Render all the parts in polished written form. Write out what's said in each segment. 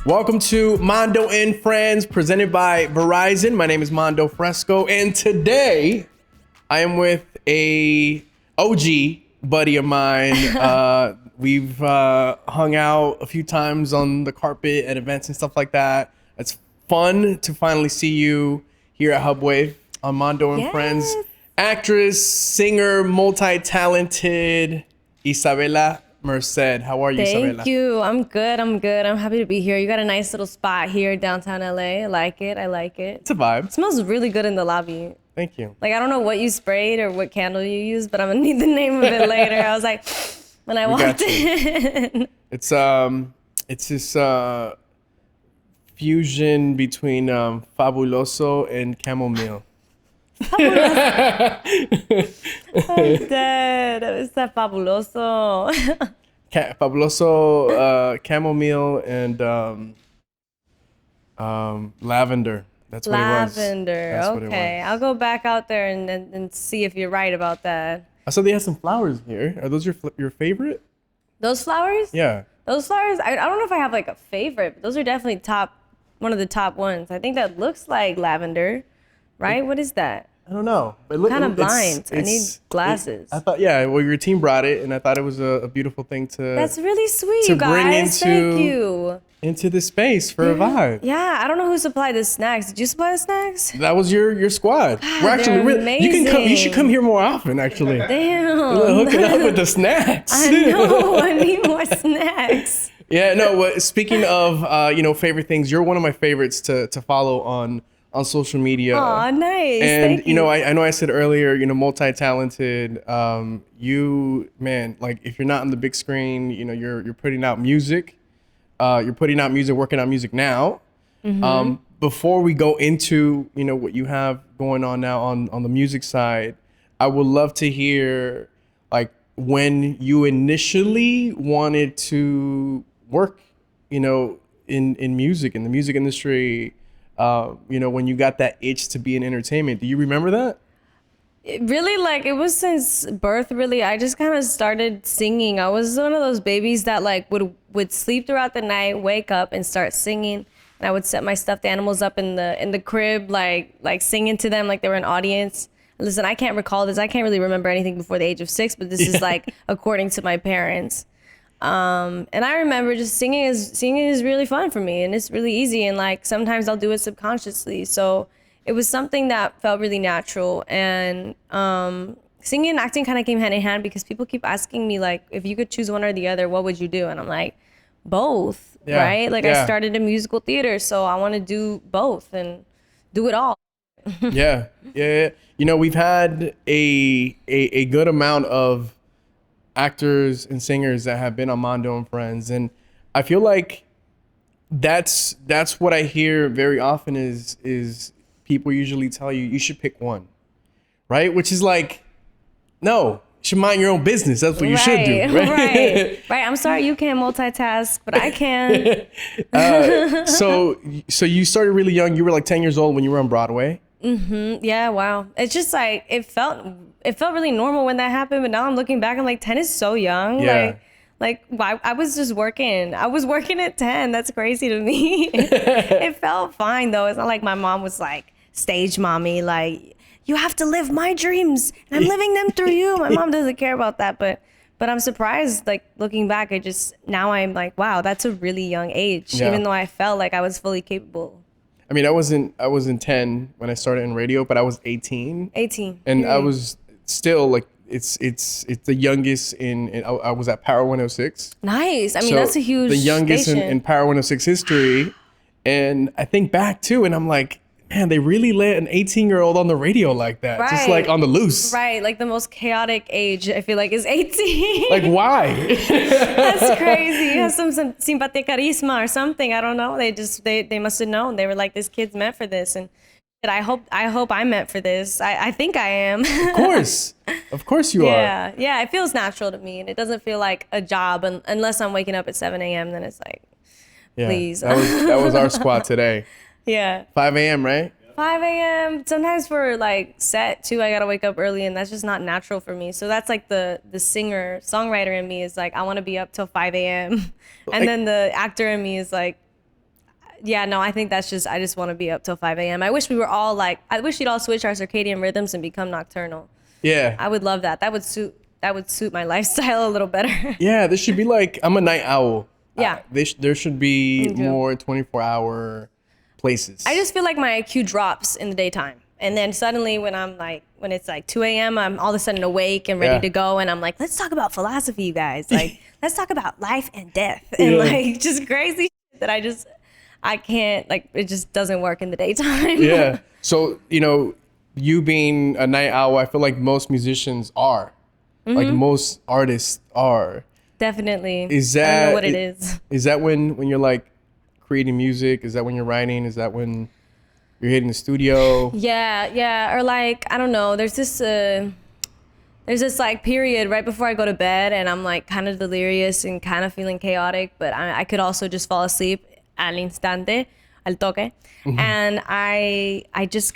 Welcome to Mando and Friends, presented by Verizon. My name is Mando Fresco, and today I am with a OG buddy of mine. We've hung out a few times on the carpet at events and stuff like that. It's fun to finally see you here at Hubwave on Mando and Friends. Actress, singer, multi-talented Isabela Merced. How are you, Isabela? Thank you. I'm good. I'm happy to be here. You got a nice little spot here downtown LA. I like it. It's a vibe. It smells really good in the lobby. Thank you. Like, I don't know what you sprayed or what candle you used, but I'm gonna need the name of it later. I was like, when I walked in. It's this fusion between Fabuloso and chamomile. I'm dead. It's that Fabuloso. Fabuloso, chamomile, and lavender. That's what Lavender. it was. That's what it was. I'll go back out there and see if you're right about that. I saw they had some flowers here. Are those your favorite? Those flowers? Yeah. Those flowers, I don't know if I have like a favorite, but those are definitely one of the top ones. I think that looks like lavender, right? What is that? I don't know. Kind of blind. I need glasses. I thought, yeah, well, your team brought it, and I thought it was a beautiful thing to. That's really sweet, to you guys. bring Thank you. Into the space for a vibe. Yeah, I don't know who supplied the snacks. Did you supply the snacks? That was your squad. God, We're actually amazing. You should come here more often. Actually, Damn. Hook it up with the snacks. I know. I need more snacks. Yeah, no. Speaking of favorite things, you're one of my favorites to follow on social media. Aw, nice. And Thank you. I know I said earlier, multi-talented. You, man, like if you're not on the big screen, you're putting out music. You're putting out music, working on music now. Mm-hmm. Before we go into what you have going on now on the music side, I would love to hear like when you initially wanted to work, in music, in the music industry. When you got that itch to be in entertainment. Do you remember that? It was since birth, really. I just kind of started singing. I was one of those babies that like would sleep throughout the night, wake up and start singing. And I would set my stuffed animals up in the crib, like singing to them like they were an audience. Listen, I can't recall this. I can't really remember anything before the age of 6, but this is like according to my parents. And I remember just singing is really fun for me, and it's really easy, and like sometimes I'll do it subconsciously. So it was something that felt really natural, and singing and acting kind of came hand in hand because people keep asking me like, if you could choose one or the other, what would you do? And I'm like, both, right? Like I started in musical theater, so I want to do both and do it all. Yeah. We've had a good amount of actors and singers that have been on Mando and Friends, and I feel like that's what I hear very often is people usually tell you should pick one, right? Which is like, no, you should mind your own business. That's what you should do, right? Right. I'm sorry you can't multitask, but I can. So you started really young. You were like 10 years old when you were on Broadway. Mm-hmm. Yeah. Wow. It's just like it felt really normal when that happened, but now I'm looking back, I'm like, 10 is so young. Yeah. Like I was just working. I was working at 10. That's crazy to me. It felt fine though. It's not like my mom was like stage mommy, like you have to live my dreams and I'm living them through you. My mom doesn't care about that, but I'm surprised. Like looking back, now I'm like, wow, that's a really young age, even though I felt like I was fully capable. I mean, I wasn't 10 when I started in radio, but I was 18. 18. And I was still like, it's the youngest I was at Power 106. Nice. I mean, that's a huge the youngest in Power 106 history. And I think back too, and I'm like, man, they really let an 18-year-old on the radio like that, just like on the loose. Right, like the most chaotic age, I feel like, is 18. Like, why? That's crazy. It has some simpatía charisma or something. I don't know. They must have known. They were like, this kid's meant for this. And I hope I'm meant for this. I think I am. Of course you are. Yeah, it feels natural to me. And it doesn't feel like a job unless I'm waking up at 7 a.m. Then it's like, please. That was our squad today. Yeah. 5 a.m., right? 5 a.m. Sometimes for like set too, I gotta wake up early, and that's just not natural for me. So that's like the singer songwriter in me is like, I want to be up till 5 a.m. And then the actor in me is like, Yeah, no, I think that's I just want to be up till 5 a.m. I wish we were all like, I wish we'd all switch our circadian rhythms and become nocturnal. Yeah. I would love that. That would suit my lifestyle a little better. Yeah, this should be like, I'm a night owl. Yeah. There should be more 24-hour places. I just feel like my IQ drops in the daytime. And then suddenly when it's like 2 a.m., I'm all of a sudden awake and ready to go. And I'm like, let's talk about philosophy, you guys. Like, let's talk about life and death. And like just crazy shit that I can't, like, it just doesn't work in the daytime. Yeah. So, you being a night owl, I feel like most musicians are. Like most artists are. Definitely. I don't know what it is. Is that when you're like creating music? Is that when you're writing? Is that when you're hitting the studio? Yeah. Or like, I don't know. There's this like period right before I go to bed and I'm like kind of delirious and kind of feeling chaotic, but I could also just fall asleep al instante, al toque. And I just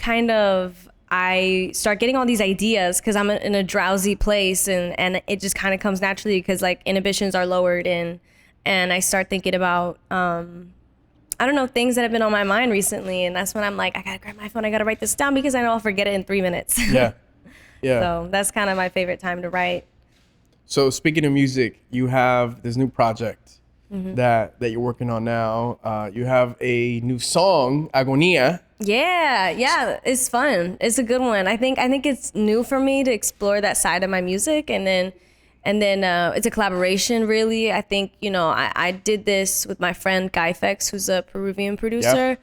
I start getting all these ideas because I'm in a drowsy place and it just kind of comes naturally because like inhibitions are lowered and I start thinking about, I don't know, things that have been on my mind recently. And that's when I'm like, I gotta grab my phone. I gotta write this down because I know I'll forget it in 3 minutes. Yeah. So that's kind of my favorite time to write. So speaking of music, you have this new project that you're working on now. You have a new song, Agonia. Yeah, it's fun. It's a good one. I think it's new for me to explore that side of my music, and then it's a collaboration. Really, I think I did this with my friend Guy Fex, who's a Peruvian producer,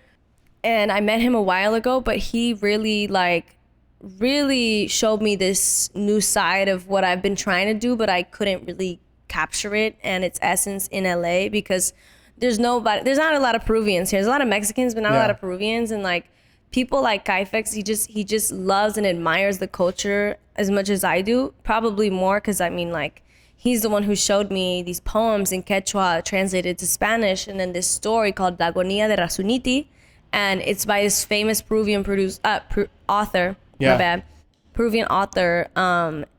and I met him a while ago. But he really showed me this new side of what I've been trying to do, but I couldn't really capture it and its essence in LA because there's not a lot of Peruvians here. There's a lot of Mexicans, but not a lot of Peruvians. And like people like Kaifex, he just loves and admires the culture as much as I do, probably more because I mean like he's the one who showed me these poems in Quechua translated to Spanish, and then this story called La Agonía de Razuniti, and it's by this famous Peruvian author. My bad. Peruvian author.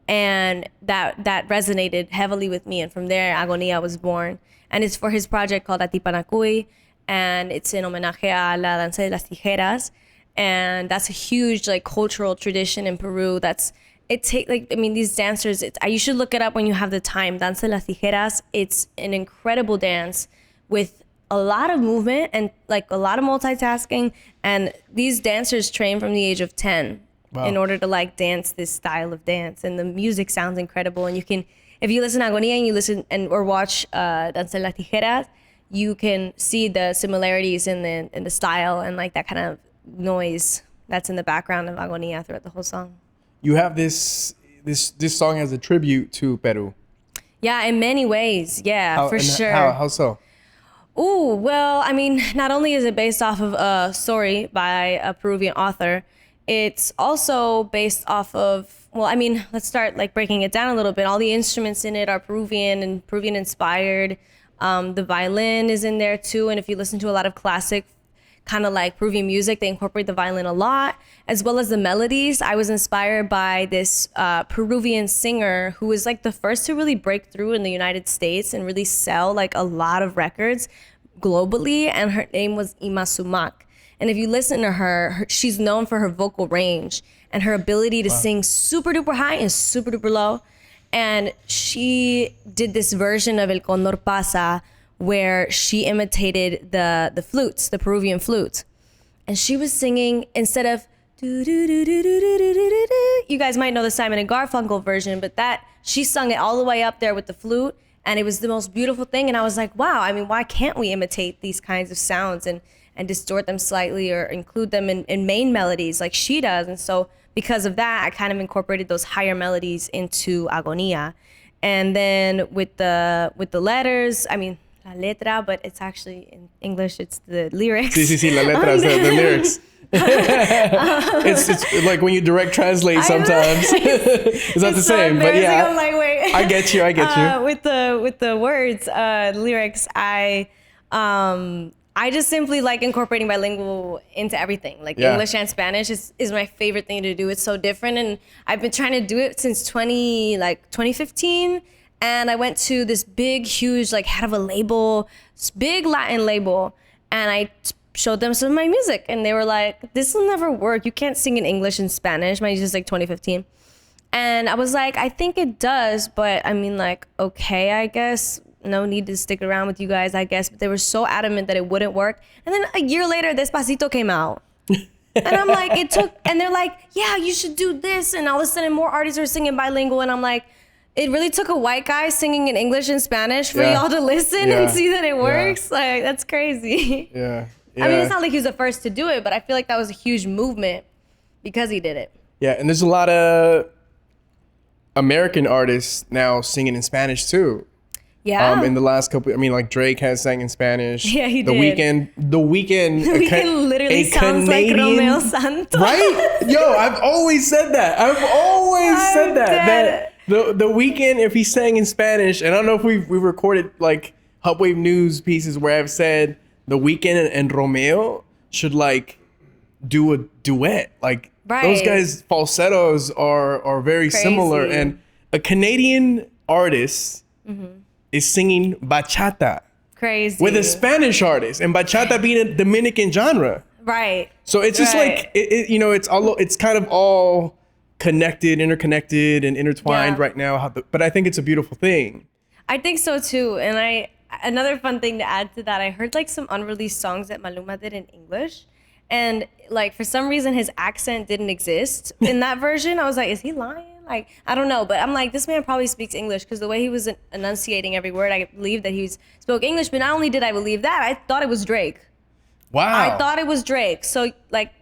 And that resonated heavily with me, and from there Agonia was born. And it's for his project called Atipanacuy, and it's in homenaje a la danza de las tijeras. And that's a huge like cultural tradition in Peru. These dancers, you should look it up when you have the time. Danza de las tijeras, it's an incredible dance with a lot of movement and like a lot of multitasking. And these dancers train from the age of 10 in order to like dance this style of dance. And the music sounds incredible. And you can, if you listen to Agonia and you listen or watch Danza de las Tijeras, you can see the similarities in the style and like that kind of noise that's in the background of Agonia throughout the whole song. You have this song as a tribute to Peru. Yeah, in many ways. Yeah, for sure. How so? Ooh, well, I mean, not only is it based off of a story by a Peruvian author, it's also based off of, well, I mean, let's start like breaking it down a little bit. All the instruments in it are Peruvian and Peruvian inspired. The violin is in there too. And if you listen to a lot of classic kind of like Peruvian music, they incorporate the violin a lot, as well as the melodies. I was inspired by this Peruvian singer who was like the first to really break through in the United States and really sell like a lot of records globally. And her name was Ima Sumac. And if you listen to her, she's known for her vocal range and her ability to sing super duper high and super duper low. And she did this version of El Condor Pasa where she imitated the flutes, the Peruvian flutes. And she was singing instead of do do do do do do do do do. You guys might know the Simon and Garfunkel version, but she sung it all the way up there with the flute, and it was the most beautiful thing. And I was like, wow, I mean, why can't we imitate these kinds of sounds and distort them slightly or include them in main melodies like she does? And so because of that, I kind of incorporated those higher melodies into Agonia. And then with the letters, I mean, la letra, but it's actually in English, it's the lyrics. Sí, la letra, the lyrics. It's like when you direct translate sometimes. It's not the same, but yeah. I'm like, wait. I get you. With the words, lyrics, I just simply like incorporating bilingual into everything. Like English and Spanish is my favorite thing to do. It's so different, and I've been trying to do it since 2015. And I went to this big, huge, like head of a label, big Latin label, and I showed them some of my music, and they were like, this will never work. You can't sing in English and Spanish. My is like 2015. And I was like, I think it does, but I mean, like, okay, I guess. No need to stick around with you guys, I guess. But they were so adamant that it wouldn't work. And then a year later, Despacito came out. And I'm like, and they're like, yeah, you should do this. And all of a sudden, more artists are singing bilingual. And I'm like, it really took a white guy singing in English and Spanish for y'all to listen and see that it works. Like, that's crazy. Yeah. I mean, it's not like he was the first to do it, but I feel like that was a huge movement because he did it. Yeah, and there's a lot of American artists now singing in Spanish too. Yeah. In the last couple, I mean, like Drake has sang in Spanish. Yeah, he did. The Weeknd literally sounds Canadian, like Romeo Santos. Right? Yo, I've always said that. That the Weeknd, if he sang in Spanish, and I don't know if we recorded like Hubwave News pieces where I've said the Weeknd and Romeo should like do a duet. Like those guys' falsettos are very similar, and a Canadian artist is singing bachata with a Spanish artist, and bachata being a Dominican genre. Right. So it's just like it's kind of all interconnected, and intertwined right now. But I think it's a beautiful thing. I think so too. And another fun thing to add to that, I heard like some unreleased songs that Maluma did in English, and like for some reason his accent didn't exist in that version. I was like, is he lying? Like, I don't know, but I'm like, this man probably speaks English, because the way he was enunciating every word, I believe that he spoke English. But not only did I believe that, I thought it was Drake. Wow. I thought it was Drake. So like,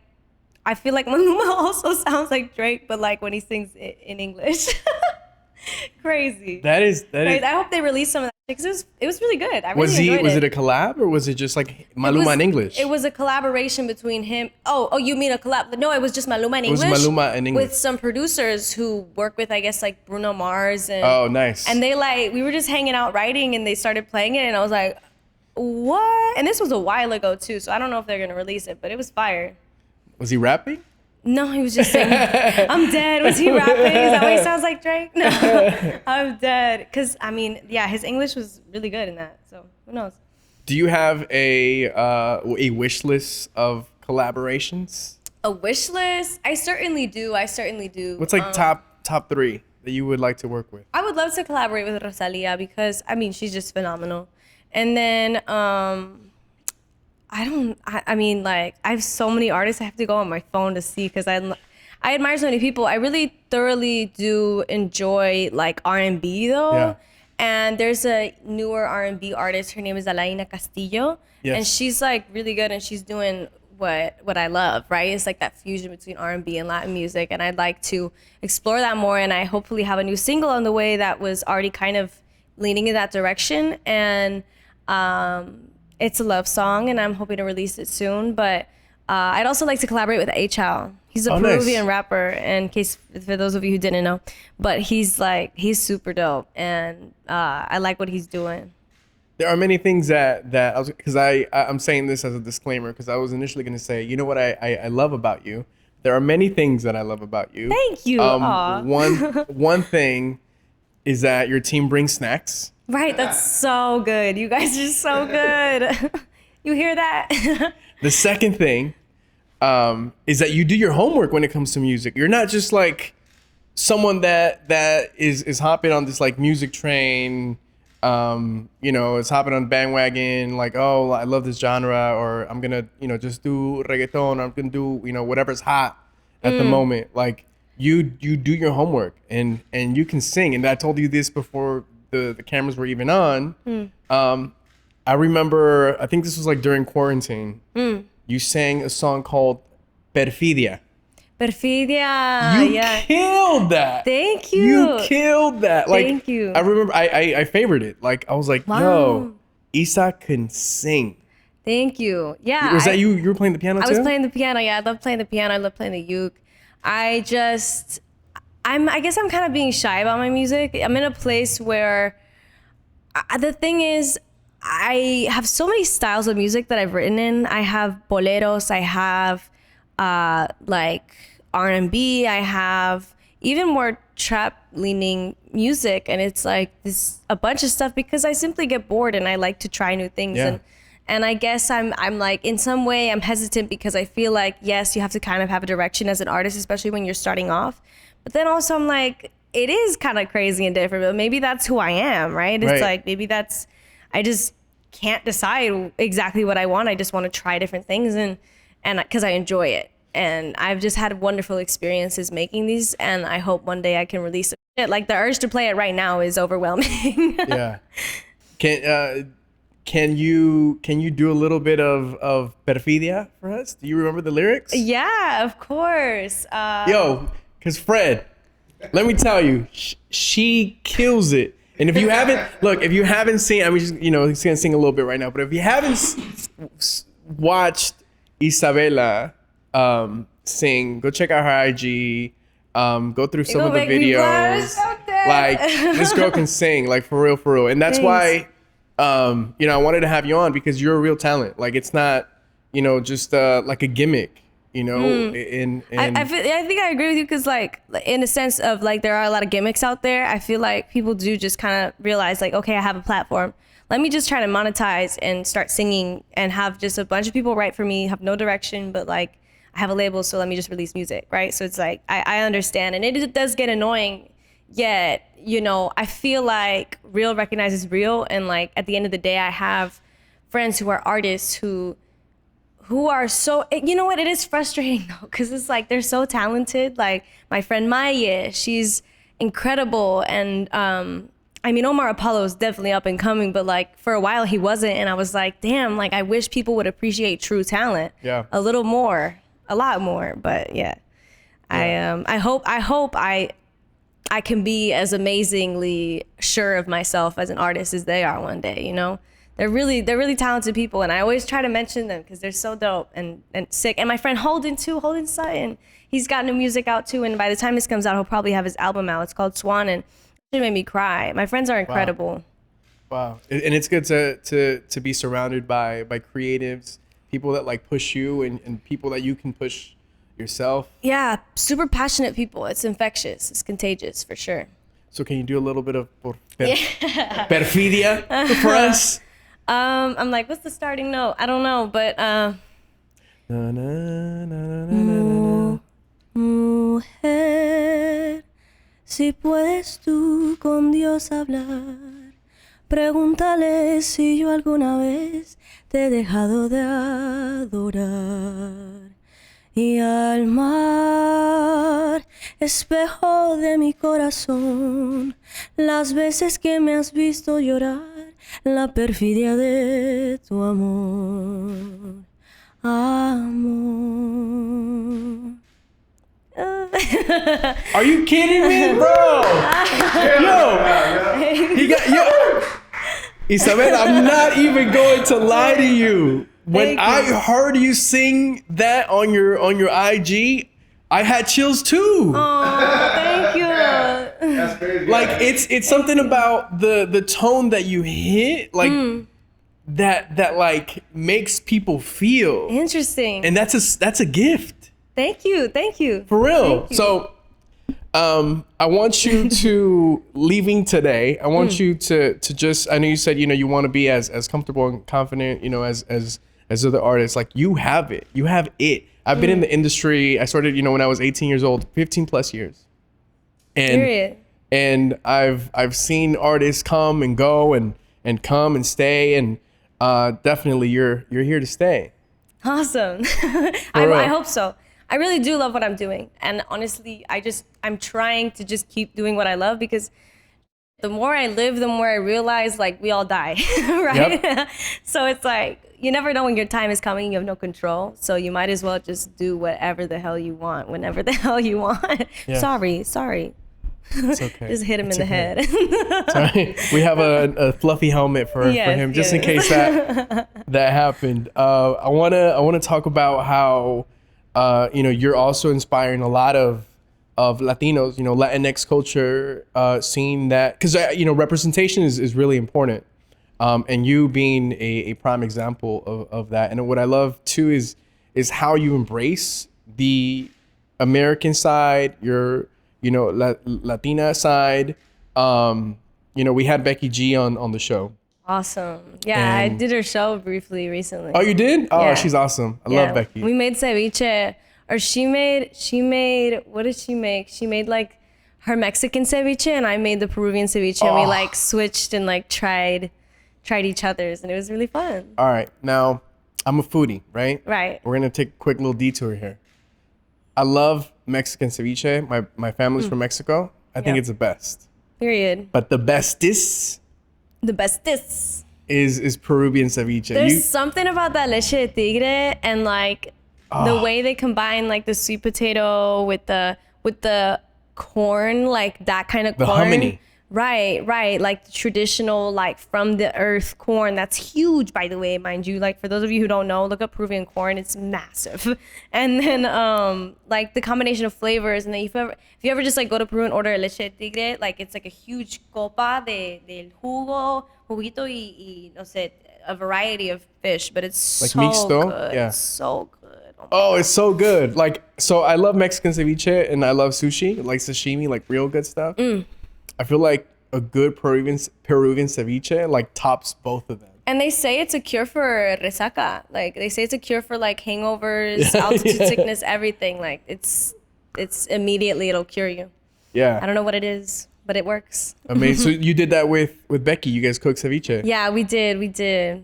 I feel like Maluma also sounds like Drake, but like when he sings in English. Crazy. That is. I hope they release some of that, because it was really good. I really enjoyed it. Was it a collab, or was it just like Maluma in English? It was a collaboration between him. Oh, you mean a collab? No, it was just Maluma in English. It was Maluma in English with some producers who work with, I guess, like Bruno Mars and. Oh, nice. And we were just hanging out writing, and they started playing it, and I was like, what? And this was a while ago too, so I don't know if they're gonna release it, but it was fire. Was he rapping? No, he was just saying, I'm dead. Was he rapping? Is that why he sounds like Drake? No, I'm dead. Because, I mean, yeah, his English was really good in that. So, who knows? Do you have a wish list of collaborations? A wish list? I certainly do. What's like top three that you would like to work with? I would love to collaborate with Rosalia, because, I mean, she's just phenomenal. And then, I mean, like, I have so many artists I have to go on my phone to see, because I admire so many people. I really thoroughly do enjoy, like, R&B, though. Yeah. And there's a newer R&B artist. Her name is Alaina Castillo. Yes. And she's, like, really good, and she's doing what I love, right? It's like that fusion between R&B and Latin music, and I'd like to explore that more, and I hopefully have a new single on the way that was already kind of leaning in that direction. And it's a love song, and I'm hoping to release it soon. But I'd also like to collaborate with H.L. He's a Peruvian rapper, in case for those of you who didn't know. But he's super dope, and I like what he's doing. There are many things that I was, because I'm saying this as a disclaimer, because I was initially going to say, you know what I love about you. There are many things that I love about you. Thank you. One thing is that your team brings snacks. Right, that's so good. You guys are so good. You hear that? The second thing is that you do your homework when it comes to music. You're not just like someone that is hopping on this like music train, is hopping on the bandwagon, like, oh, I love this genre, or I'm gonna, just do reggaeton, or I'm gonna do, whatever's hot at the moment. Like you do your homework, and you can sing. And I told you this before the cameras were even on. I remember, I think this was like during quarantine. You sang a song called Perfidia. Yeah. Killed that. Thank you. You killed that. Like, thank you. I remember I favored it. Like, I was like, wow. Yo, Isa can sing. Thank you. Yeah. Was that you? You were playing the piano too? I was playing the piano. Yeah, I love playing the piano. I love playing the uke. I guess I'm kind of being shy about my music. I'm in a place where the thing is, I have so many styles of music that I've written in. I have boleros. I have like R&B. I have even more trap leaning music, and it's like a bunch of stuff, because I simply get bored and I like to try new things. Yeah. And I guess I'm like, in some way I'm hesitant because I feel like, yes, you have to kind of have a direction as an artist, especially when you're starting off. But then also I'm like, it is kind of crazy and different, but maybe that's who I am, right? It's like, maybe I just can't decide exactly what I want. I just want to try different things and because I enjoy it. And I've just had wonderful experiences making these, and I hope one day I can release it. Like, the urge to play it right now is overwhelming. Yeah. Can you do a little bit of Perfidia for us? Do you remember the lyrics? Yeah, of course. Yo, because Fred, let me tell you, she kills it. And if you haven't seen, I mean, just, he's gonna sing a little bit right now, but if you haven't watched Isabela sing, go check out her IG, go through some of the videos. Like, this girl can sing, like, for real. And that's why, I wanted to have you on, because you're a real talent. Like, it's not, just like a gimmick. I think I agree with you, because, like, in the sense of, like, there are a lot of gimmicks out there. I feel like people do just kind of realize, like, okay, I have a platform. Let me just try to monetize and start singing and have just a bunch of people write for me, have no direction, but, like, I have a label, so let me just release music, right? So it's like, I understand, and it does get annoying, yet, I feel like real recognizes real, and, like, at the end of the day, I have friends who are artists who are so, you know what, it is frustrating though, because it's like, they're so talented. Like, my friend Maya, she's incredible. And Omar Apollo is definitely up and coming, but, like, for a while he wasn't. And I was like, damn, like, I wish people would appreciate true talent a little more, a lot more. But yeah. I hope I can be as amazingly sure of myself as an artist as they are one day, They're really talented people, and I always try to mention them because they're so dope and sick. And my friend Holden Sutton, he's got new music out too, and by the time this comes out, he'll probably have his album out. It's called Swan, and it made me cry. My friends are incredible. Wow. And it's good to be surrounded by creatives, people that, like, push you, and people that you can push yourself. Yeah, super passionate people. It's infectious. It's contagious for sure. So can you do a little bit of Perfidia for us? I'm like, what's the starting note? I don't know, but Mujer, si puedes tú con Dios hablar, pregúntale si yo alguna vez te he dejado de adorar. Y al mar, espejo de mi corazón, las veces que me has visto llorar, la perfidia de tu amor, amor. Are you kidding me, bro? Yo, Isabel, I'm not even going to lie to you. When I heard you sing that on your IG, I had chills too. Oh, thank you. That's crazy. Like, it's something about the tone that you hit, like that like makes people feel Interesting. and that's a gift. Thank you. For real. So I want you to, leaving today, I want you to just, I know you said, you want to be as comfortable and confident, as other artists. Like, you have it. You have it. I've been in the industry. I started, when I was 18 years old, 15 plus years. And I've seen artists come and go and come and stay, and definitely you're here to stay. Awesome. I hope so. I really do love what I'm doing. And honestly, I'm trying to just keep doing what I love, because the more I live, the more I realize, like, we all die, right? Yep. So it's like, you never know when your time is coming. You have no control. So you might as well just do whatever the hell you want, whenever the hell you want. Yeah. Sorry. It's okay. Just hit him in the head. Sorry. We have a fluffy helmet for him, just in case that happened. I wanna talk about how you're also inspiring a lot of Latinos, Latinx culture, seeing that, because representation is really important, and you being a prime example of that. And what I love too is how you embrace the American side, your Latina side. We had Becky G on the show. Awesome. Yeah, I And- did her show briefly recently. Oh, you did? Oh, Yeah. she's awesome. I Yeah. love Becky. We made ceviche, or she made, what did she make? She made like her Mexican ceviche, and I made the Peruvian ceviche, and we like switched and like tried each other's, and it was really fun. All right. Now, I'm a foodie, right? Right. We're going to take a quick little detour here. I love Mexican ceviche. My family's from Mexico. I think Yep. it's the best. Period. But the bestest The bestest. is Peruvian ceviche. There's something about that leche de tigre and like the way they combine like the sweet potato with the corn, like that kind of The corn. hominy. Right. Like the traditional, like from the earth corn. That's huge, by the way, mind you. Like for those of you who don't know, look up Peruvian corn. It's massive. And then like the combination of flavors. And then if you ever just like go to Peru and order a leche de tigre, like it's like a huge copa del juguito y no sé, a variety of fish, but it's Like so mixto? good. Yeah. It's so good. Oh, it's so good. Like, so I love Mexican ceviche and I love sushi, like sashimi, like real good stuff. I feel like a good Peruvian ceviche like tops both of them. And they say it's a cure for resaca. Like they say it's a cure for like hangovers, altitude sickness, everything. Like it's immediately it'll cure you. Yeah. I don't know what it is, but it works. Amazing. So you did that with Becky. You guys cooked ceviche. Yeah, we did.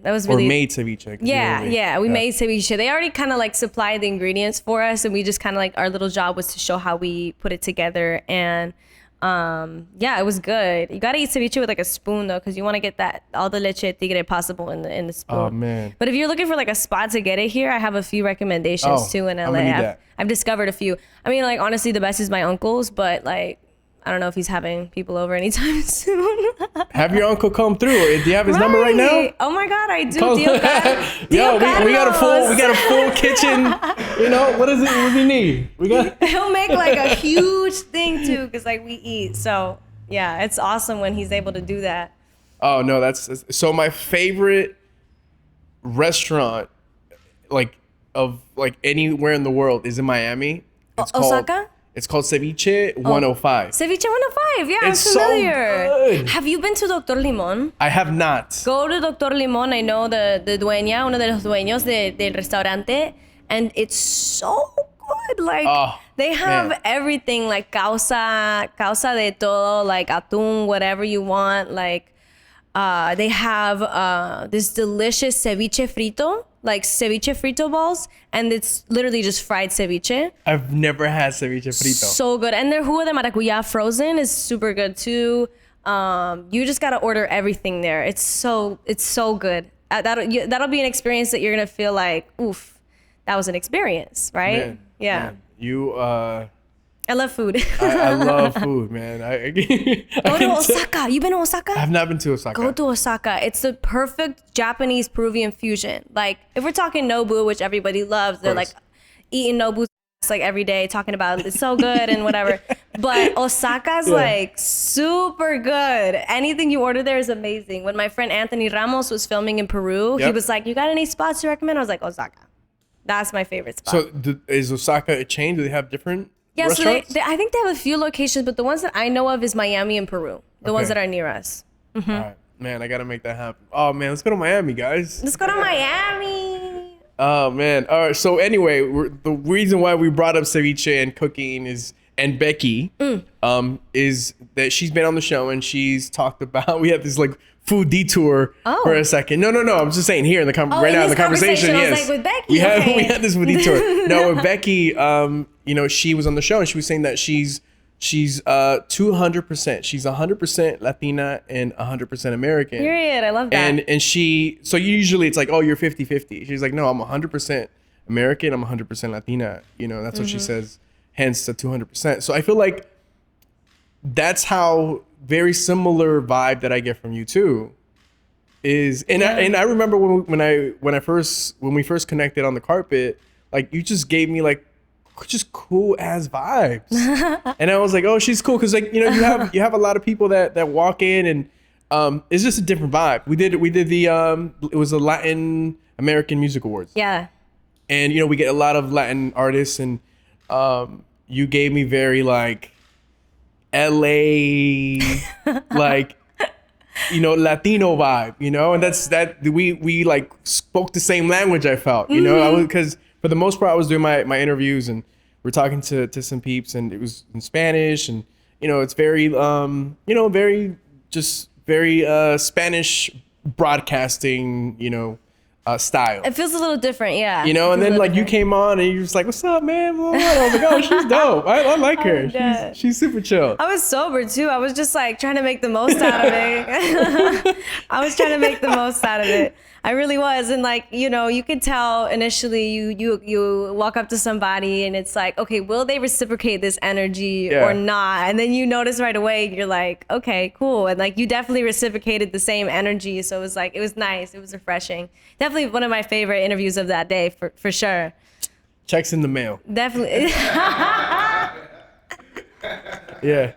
That was Or really made ceviche. 'Cause Yeah, we made ceviche. They already kind of like supplied the ingredients for us, and we just kind of like our little job was to show how we put it together. And yeah, it was good. You gotta eat ceviche with like a spoon though, because you want to get that all the leche de tigre possible in the spoon. Oh man. But if you're looking for like a spot to get it here, I have a few recommendations Oh, too in I'm LA. gonna need that. I've discovered a few. I mean, like honestly, the best is my uncle's, but like I don't know if he's having people over anytime soon. Have your uncle come through. Do you have his number right now? Oh my God, I do. Call- Dio Yo, we got Carlos. a full kitchen. You know, what is it? What do you need? We got He'll make like a huge thing too, because like we eat. So yeah, it's awesome when he's able to do that. Oh no, that's so my favorite restaurant like of like anywhere in the world is in Miami. It's Osaka? It's called Ceviche 105. Ceviche 105. Yeah, It's I'm so familiar. good. Have you been to Doctor Limon? I have not. Go to Doctor Limon. I know the dueña, uno de los dueños del restaurante, and it's so good. Like Oh, they have man. everything, like causa de todo, like atún, whatever you want. Like they have this delicious ceviche frito, like ceviche frito balls, and it's literally just fried ceviche. I've never had ceviche frito. So good. And their jugo de maracuyá frozen is super good too. You just gotta order everything there. It's so good. That'll be an experience that you're gonna feel like, oof, that was an experience, right? Man, Yeah. man, you I love food. I love food, man. I Go to Osaka. You been to Osaka? I've not been to Osaka. Go to Osaka. It's the perfect Japanese Peruvian fusion. Like if we're talking Nobu, which everybody loves, they're like course. eating Nobu like every day, talking about it's so good and whatever. But Osaka's like super good. Anything you order there is amazing. When my friend Anthony Ramos was filming in Peru, he Yep. was like, "You got any spots to recommend?" I was like, "Osaka." That's my favorite spot. So is Osaka a chain? Do they have different yeah, so restaurants? I think they have a few locations, but the ones that I know of is Miami and Peru. The ones Okay. that are near us. All right, man, I gotta make that happen. Oh man, let's go to Miami, guys. Let's go to Miami. Oh man. All right. So anyway, the reason why we brought up ceviche and cooking and Becky, is that she's been on the show and she's talked about. We had this like food detour for a second. No. I'm just saying here in the right in now in the this conversation. conversation, I was Yes, like, with Becky, we okay. had this food detour. No, with Becky, you know, she was on the show and she was saying that she's 200%. She's 100% Latina and 100% American. Period. I love that. And she, so usually it's like, oh, you're 50-50. She's like, no, I'm 100% American. I'm 100% Latina. You know, that's what she says. Hence the 200%. So I feel like that's how very similar vibe that I get from you too is. And I remember when we first connected on the carpet, like you just gave me like just cool ass vibes. And I was like, oh, she's cool. Cause like, you know, you have a lot of people that walk in and it's just a different vibe. We did the it was a Latin American Music Awards. yeah. And you know, we get a lot of Latin artists and you gave me very like LA like Latino vibe, and that's that we like spoke the same language. I felt, I was, because for the most part I was doing my interviews and we're talking to some peeps and it was in Spanish and it's very very Spanish broadcasting style. It feels a little different, yeah. And then like you came on and you're just like, "What's up, man?" Blah, blah, blah. I was like, "Oh, she's dope. I like her. She's super chill." I was sober too. I was just like trying to make the most out of it. I was trying to make the most out of it. I really was. And like, you could tell initially you walk up to somebody and it's like, okay, will they reciprocate this energy or not? And then you notice right away, you're like, okay, cool. And like, you definitely reciprocated the same energy. So it was like, it was nice. It was refreshing. Definitely one of my favorite interviews of that day for sure. Checks in the mail. Definitely. Yeah.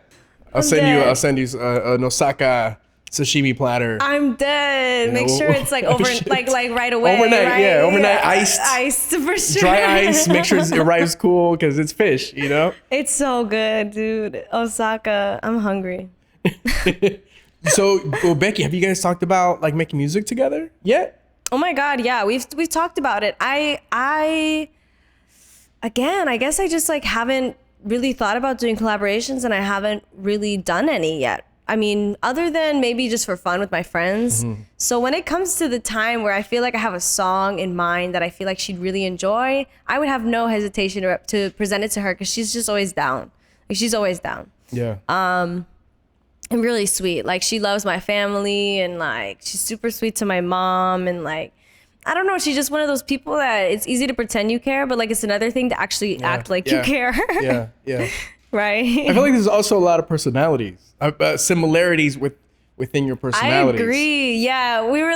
I'll send you an Osaka sashimi platter. I'm dead. Make sure it's like like right away. Overnight, right? Overnight iced. Iced for sure. Dry ice. Make sure it arrives cool because it's fish, It's so good, dude. Osaka. I'm hungry. So, Becky, have you guys talked about like making music together yet? Oh my God, yeah. We've talked about it. I guess I just like haven't really thought about doing collaborations and I haven't really done any yet. I mean, other than maybe just for fun with my friends. Mm-hmm. So when it comes to the time where I feel like I have a song in mind that I feel like she'd really enjoy, I would have no hesitation to present it to her because she's just always down. Like, she's always down. Yeah. And really sweet. Like, she loves my family and like she's super sweet to my mom and like, I don't know. She's just one of those people that it's easy to pretend you care, but like it's another thing to actually act like you care. Yeah. Right. I feel like there's also a lot of personalities, similarities within your personalities. I agree. Yeah, we were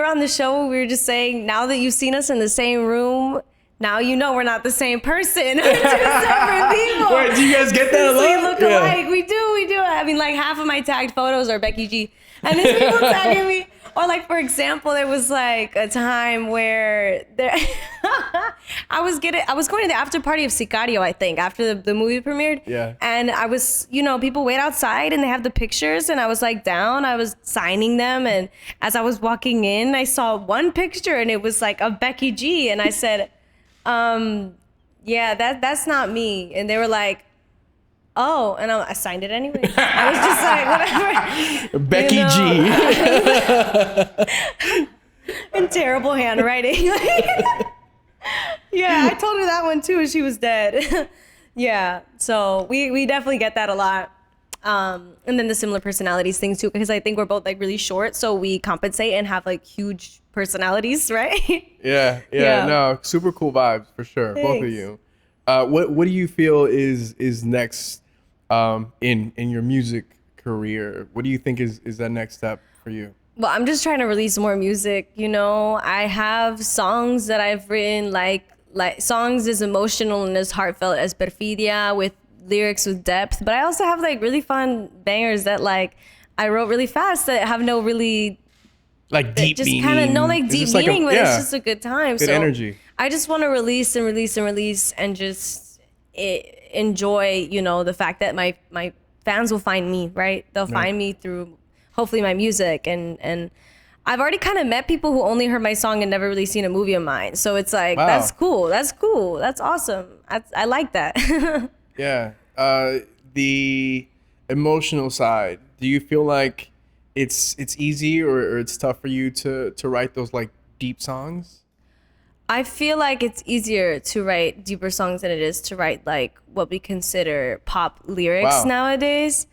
on the show. We were just saying, now that you've seen us in the same room, now we're not the same person. We're two separate people. Wait, do you guys get that a lot? We look alike. We do. I mean, like half of my tagged photos are Becky G, and then people tagging me. Or like, for example, there was like a time where I was going to the after party of Sicario, I think, after the movie premiered. Yeah. And I was, people wait outside and they have the pictures and I was like down, I was signing them. And as I was walking in, I saw one picture and it was like of Becky G. And I said, yeah, that's not me. And they were like, oh, and I signed it anyway. I was just like, whatever. Becky G. In terrible handwriting. Yeah, I told her that one too. She was dead. Yeah, so we definitely get that a lot. And then the similar personalities things too, because I think we're both like really short, so we compensate and have like huge personalities, right? Yeah. No, super cool vibes for sure. Thanks. Both of you. What do you feel is next in your music career? What do you think is that next step for you? Well, I'm just trying to release more music. I have songs that I've written, like songs as emotional and as heartfelt as Perfidia, with lyrics with depth. But I also have like really fun bangers that like I wrote really fast that have no really like deep just meaning. Kind of no like deep meaning, but it's just a good time. Good energy. I just want to release and just enjoy, the fact that my fans will find me, right? They'll find me through hopefully my music, and I've already kind of met people who only heard my song and never really seen a movie of mine. So it's like, wow. That's cool. That's awesome. I like that. Yeah. The emotional side, do you feel like it's easy or it's tough for you to write those like deep songs? I feel like it's easier to write deeper songs than it is to write like what we consider pop lyrics nowadays.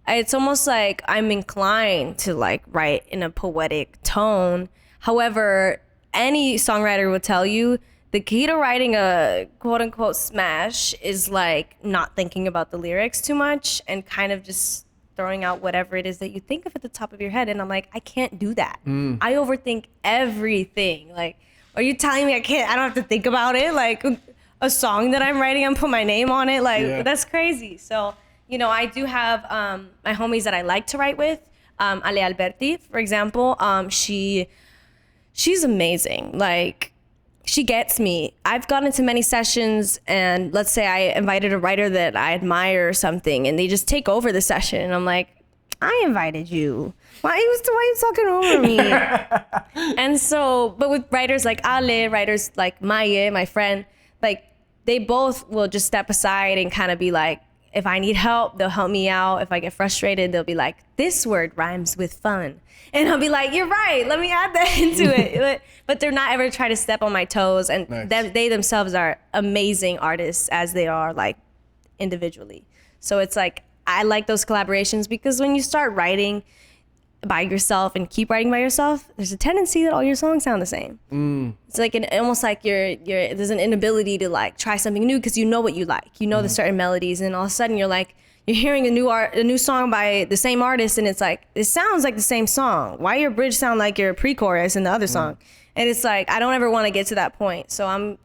It's almost like I'm inclined to like write in a poetic tone. However, any songwriter will tell you the key to writing a quote unquote smash is like not thinking about the lyrics too much and kind of just throwing out whatever it is that you think of at the top of your head. And I'm like, I can't do that. I overthink everything. Like, are you telling me I don't have to think about it? Like a song that I'm writing and put my name on it? Like, that's crazy. So, I do have my homies that I like to write with. Ale Alberti, for example, she's amazing. Like, she gets me. I've gone into many sessions and let's say I invited a writer that I admire or something and they just take over the session. And I'm like, I invited you. Why you talking over me? And so, but with writers like Ale, writers like Maye, my friend, like they both will just step aside and kind of be like, if I need help, they'll help me out. If I get frustrated, they'll be like, this word rhymes with fun. And I'll be like, you're right, let me add that into it. But they're not ever trying to step on my toes. And they themselves are amazing artists as they are like individually. So it's like, I like those collaborations because when you start writing by yourself and keep writing by yourself, there's a tendency that all your songs sound the same. It's like almost like there's an inability to like try something new because you know what you like. You know the certain melodies, and all of a sudden you're hearing a new song by the same artist, and it's like it sounds like the same song. Why your bridge sound like your pre-chorus in the other song? And it's like I don't ever want to get to that point. So I'm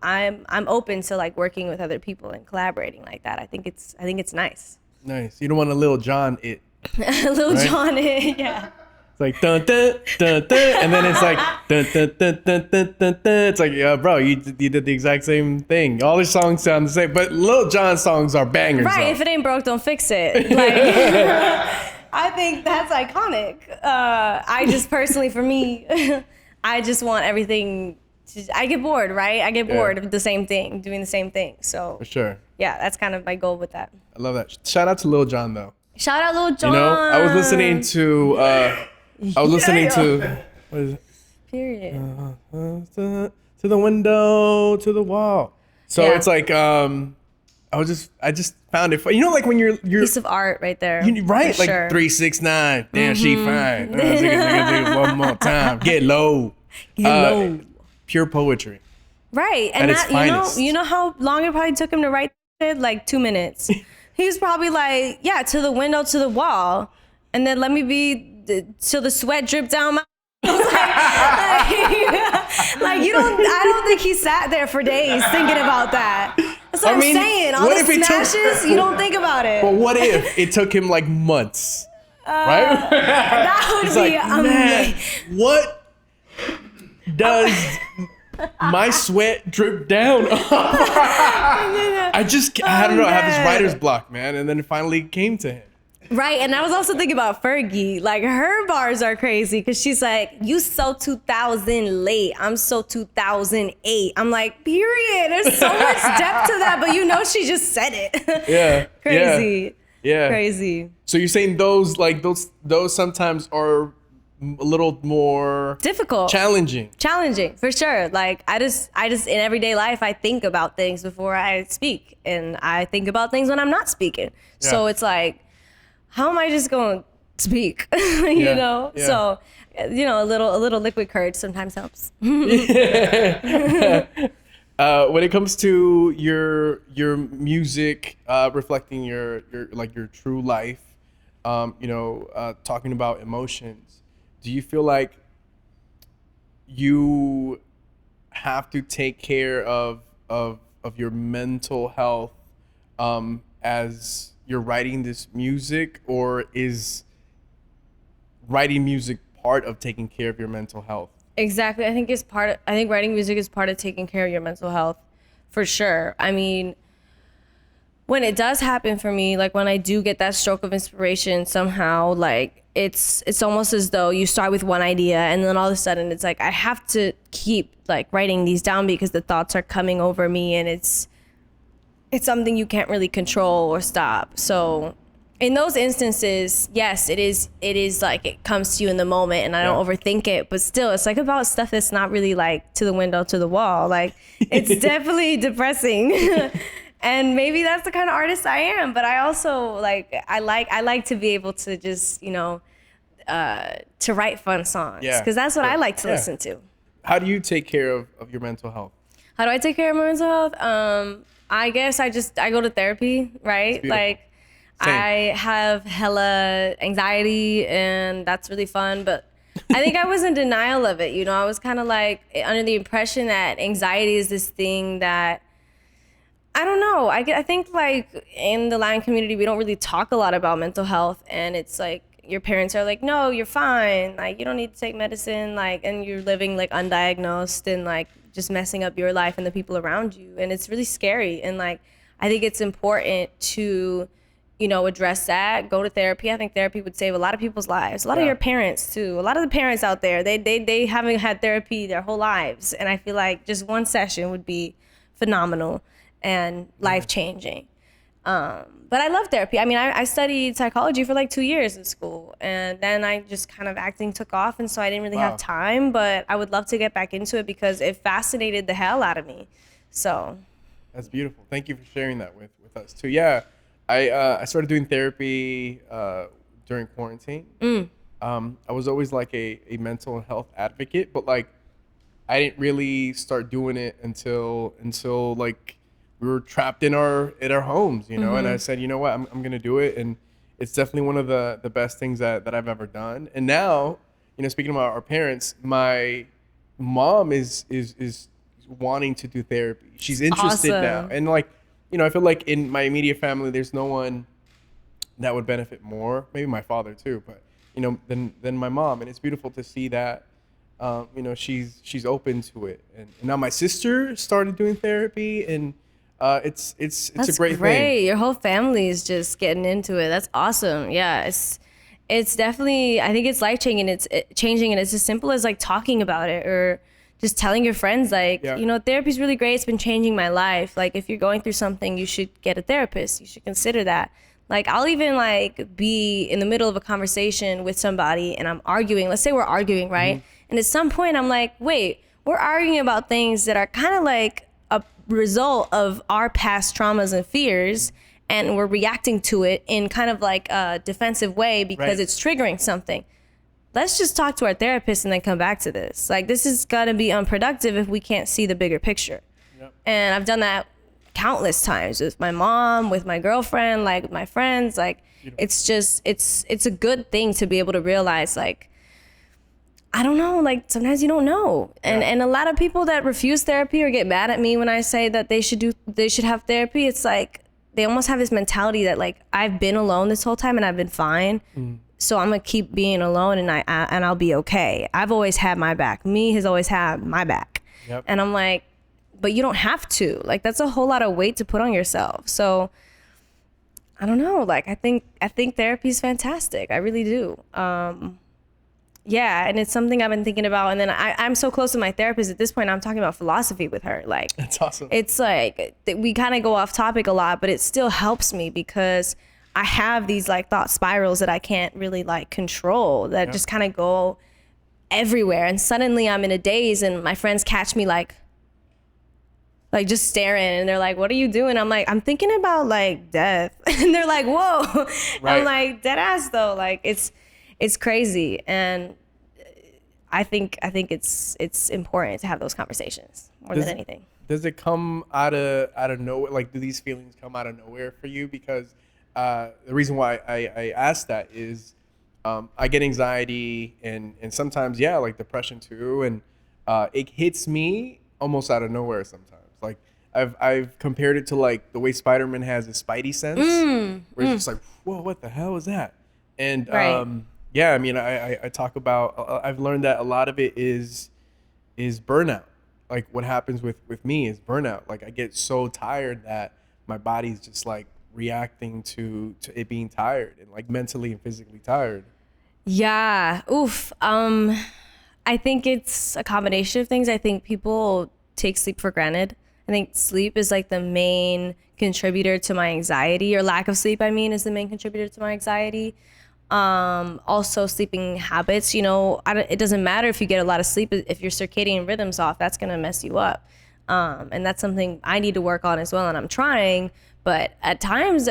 open to like working with other people and collaborating like that. I think it's nice. Nice. You don't want a Lil Jon it. Lil Jon it, yeah. It's like dun dun dun dun, and then it's like dun dun dun dun dun dun dun. It's like, yeah, bro, you did the exact same thing. All the songs sound the same, but Lil Jon songs are bangers. Right? Though. If it ain't broke, don't fix it. Like, I think that's iconic. I just personally, for me, I just want everything. I get bored, right? I get bored of the same thing, doing the same thing. So for sure. Yeah, that's kind of my goal with that. I love that. Shout out to Lil Jon though. Shout out Lil Jon. You know, I was listening to. What is it? Period. To the window, to the wall. So it's like I just found it. You know, like when you're piece of art right there. Right, like sure. 369. Damn, she fine. One more time. Get low. Pure poetry. Right, and that you know how long it probably took him to write it? Like 2 minutes. He's probably like, yeah, to the window, to the wall, and then let me be till the sweat dripped down my. like you don't. I don't think he sat there for days thinking about that. That's what I'm saying. All the smashes, you don't think about it. But what if it took him like months? Right? That would be amazing. Man, what does my sweat drip down? I don't know. I have this writer's block, man, and then it finally came to him. Right, and I was also thinking about Fergie. Like, her bars are crazy because she's like, you so 2000 late. I'm so 2008. I'm like, period. There's so much depth to that, but you know she just said it. Yeah. Crazy. Yeah. Crazy. So you're saying those sometimes are a little more difficult, challenging, for sure. Like I just in everyday life, I think about things before I speak, and I think about things when I'm not speaking. Yeah. So it's like, how am I just going to speak? you know? Yeah. So, you know, a little liquid courage sometimes helps. When it comes to your music, reflecting your true life, talking about emotions, do you feel like you have to take care of your mental health as you're writing this music, or is writing music part of taking care of your mental health? Exactly. I think writing music is part of taking care of your mental health, for sure. I mean, when it does happen for me, like when I do get that stroke of inspiration somehow, like it's almost as though you start with one idea and then all of a sudden it's like I have to keep like writing these down because the thoughts are coming over me, and it's something you can't really control or stop. So in those instances, yes, it is like it comes to you in the moment, and I don't overthink it, but still it's like about stuff that's not really like to the window, to the wall. Like it's definitely depressing. And maybe that's the kind of artist I am, but I also like to be able to just, to write fun songs, because that's what I like to listen to. How do you take care of your mental health? How do I take care of my mental health? I guess I go to therapy, right? Like same. I have hella anxiety, and that's really fun, but I think I was in denial of it. I was kind of like under the impression that anxiety is this thing that, I don't know. I think like in the Latin community, we don't really talk a lot about mental health, and it's like your parents are like, no, you're fine. Like you don't need to take medicine, like, and you're living like undiagnosed and like just messing up your life and the people around you. And it's really scary. And like, I think it's important to address that, go to therapy. I think therapy would save a lot of people's lives. A lot of your parents too. A lot of the parents out there, they haven't had therapy their whole lives. And I feel like just one session would be phenomenal and life-changing. But I love therapy. I mean, I studied psychology for like 2 years in school, and then I just kind of acting took off, and so I didn't really have time, but I would love to get back into it because it fascinated the hell out of me. So that's beautiful. Thank you for sharing that with us too. Yeah. I started doing therapy during quarantine. I was always like a mental health advocate, but like I didn't really start doing it until like we were trapped in our homes, you know. And I said, you know what, I'm gonna do it, and it's definitely one of the best things that I've ever done. And now, speaking about our parents, my mom is wanting to do therapy. She's interested now, and like. I feel like in my immediate family, there's no one that would benefit more. Maybe my father too, but than my mom. And it's beautiful to see that, she's open to it. And now my sister started doing therapy, and it's a great thing. Your whole family is just getting into it. That's awesome. Yeah, it's definitely. I think it's life changing. It's changing, and it's as simple as like talking about it or just telling your friends, like, therapy's really great. It's been changing my life. Like, if you're going through something, you should get a therapist. You should consider that. Like, I'll even like be in the middle of a conversation with somebody and I'm arguing. Let's say we're arguing, right? And at some point I'm like, wait, we're arguing about things that are kind of like a result of our past traumas and fears. And we're reacting to it in kind of like a defensive way because it's triggering something. Let's just talk to our therapist and then come back to this. Like, this is gonna be unproductive if we can't see the bigger picture. And I've done that countless times with my mom, with my girlfriend, like with my friends. Like, it's just, it's a good thing to be able to realize, like, I don't know, like sometimes you don't know. And a lot of people that refuse therapy or get mad at me when I say that they should have therapy, it's like, they almost have this mentality that like, I've been alone this whole time and I've been fine. So I'm gonna keep being alone and I'll be okay. I've always had my back. Me has always had my back. And I'm like, but you don't have to. Like, that's a whole lot of weight to put on yourself. So I don't know. Like, I think therapy is fantastic. I really do. Yeah, and it's something I've been thinking about. And then I'm so close to my therapist at this point. I'm talking about philosophy with her. Like, that's awesome. It's like we kind of go off topic a lot, but it still helps me because I have these like thought spirals that I can't really like control that just kind of go everywhere. And suddenly I'm in a daze and my friends catch me like just staring and they're like, what are you doing? I'm like, I'm thinking about like death. And they're like, whoa. I'm like, dead ass though. Like it's crazy. And I think it's important to have those conversations more than anything. Does it come out of nowhere? Like, do these feelings come out of nowhere for you? Because the reason why I ask that is I get anxiety and sometimes, like depression too. And it hits me almost out of nowhere sometimes. Like I've compared it to like the way Spider-Man has his Spidey sense where it's just like, whoa, what the hell is that? And I mean, I talk about, I've learned that a lot of it is burnout. Like what happens with me is burnout. Like I get so tired that my body's just like reacting to it being tired and like mentally and physically tired. Yeah. Oof. I think it's a combination of things. I think people take sleep for granted. I think sleep is like the main contributor to my anxiety, or lack of sleep, I mean, is the main contributor to my anxiety. Also sleeping habits, it doesn't matter if you get a lot of sleep. If your circadian rhythm's off, that's going to mess you up. And that's something I need to work on as well. And I'm trying. But at times,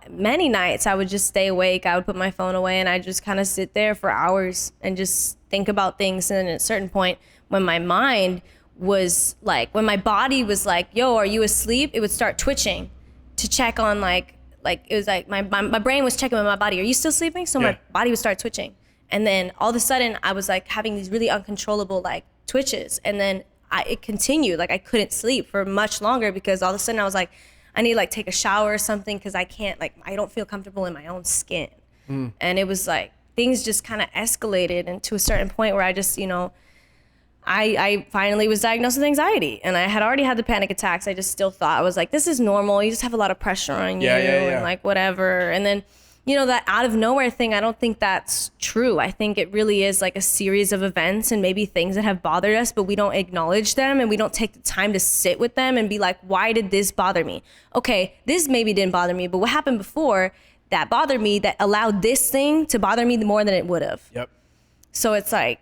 many nights I would just stay awake. I would put my phone away and I just kind of sit there for hours and just think about things. And at a certain point, when my mind was like, when my body was like, yo, are you asleep? It would start twitching to check on like it was like my brain was checking with my body. Are you still sleeping? So my body would start twitching. And then all of a sudden I was like having these really uncontrollable like twitches. And then it continued. Like I couldn't sleep for much longer because all of a sudden I was like, I need to like take a shower or something because I can't, like, I don't feel comfortable in my own skin. And it was like things just kind of escalated, and to a certain point where I just, I finally was diagnosed with anxiety, and I had already had the panic attacks. I just still thought, I was like, this is normal. You just have a lot of pressure on you and like whatever. And then, you know, that out of nowhere thing, I don't think that's true. I think it really is like a series of events and maybe things that have bothered us, but we don't acknowledge them and we don't take the time to sit with them and be like, why did this bother me? Okay, this maybe didn't bother me, but what happened before that bothered me that allowed this thing to bother me more than it would have. Yep. So it's like,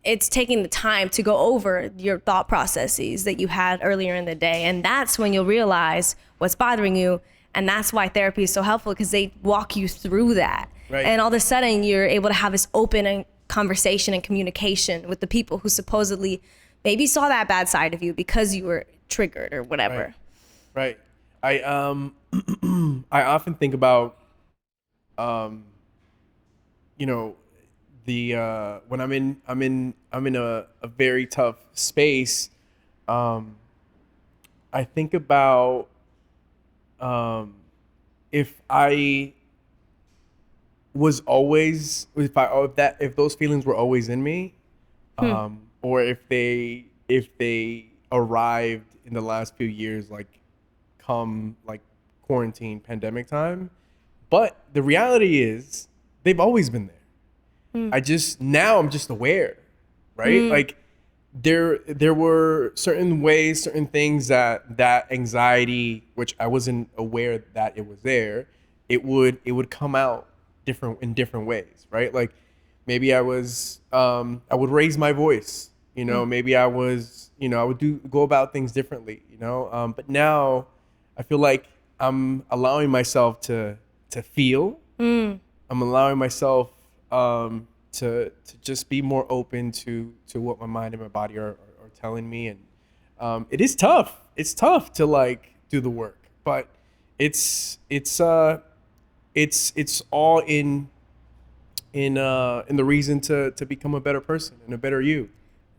it's taking the time to go over your thought processes that you had earlier in the day. And that's when you'll realize what's bothering you. And that's why therapy is so helpful, because they walk you through that. Right. And all of a sudden you're able to have this open conversation and communication with the people who supposedly maybe saw that bad side of you because you were triggered or whatever. Right. I often think about, you know, when I'm in a very tough space, I think about if I was always if those feelings were always in me, or if they arrived in the last few years, like come like quarantine pandemic time. But the reality is they've always been there. I'm just aware, right? Like there were certain ways, certain things that anxiety, which I wasn't aware that it was there, it would come out in different ways, right? Like maybe I would raise my voice, you know, maybe I would go about things differently, you know? But now I feel like I'm allowing myself to feel. I'm allowing myself to just be more open to what my mind and my body are telling me. And it is tough. It's tough to like do the work, but it's all in the reason to become a better person and a better you.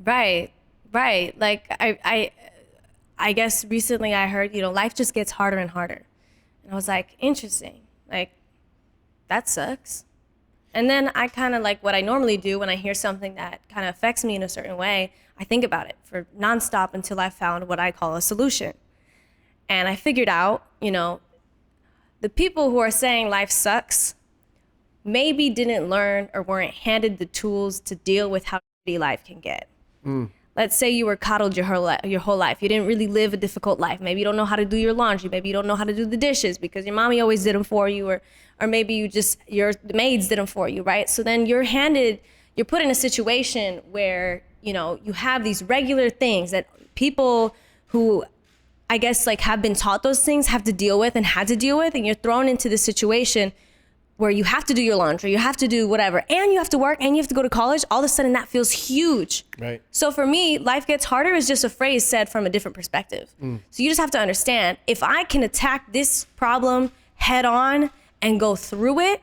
Right. Like I guess recently I heard, you know, life just gets harder and harder. And I was like, interesting. Like, that sucks. And then I kind of like what I normally do when I hear something that kind of affects me in a certain way, I think about it for nonstop until I found what I call a solution. And I figured out, you know, the people who are saying life sucks maybe didn't learn or weren't handed the tools to deal with how shitty life can get. Let's say you were coddled your whole life. You didn't really live a difficult life. Maybe you don't know how to do your laundry. Maybe you don't know how to do the dishes because your mommy always did them for you, or maybe your maids did them for you, right? So then you're put in a situation where, you know, you have these regular things that people who I guess like have been taught those things have to deal with and had to deal with, and you're thrown into this situation where you have to do your laundry, you have to do whatever, and you have to work, and you have to go to college. All of a sudden that feels huge. Right. So for me, life gets harder is just a phrase said from a different perspective. So you just have to understand, if I can attack this problem head on and go through it,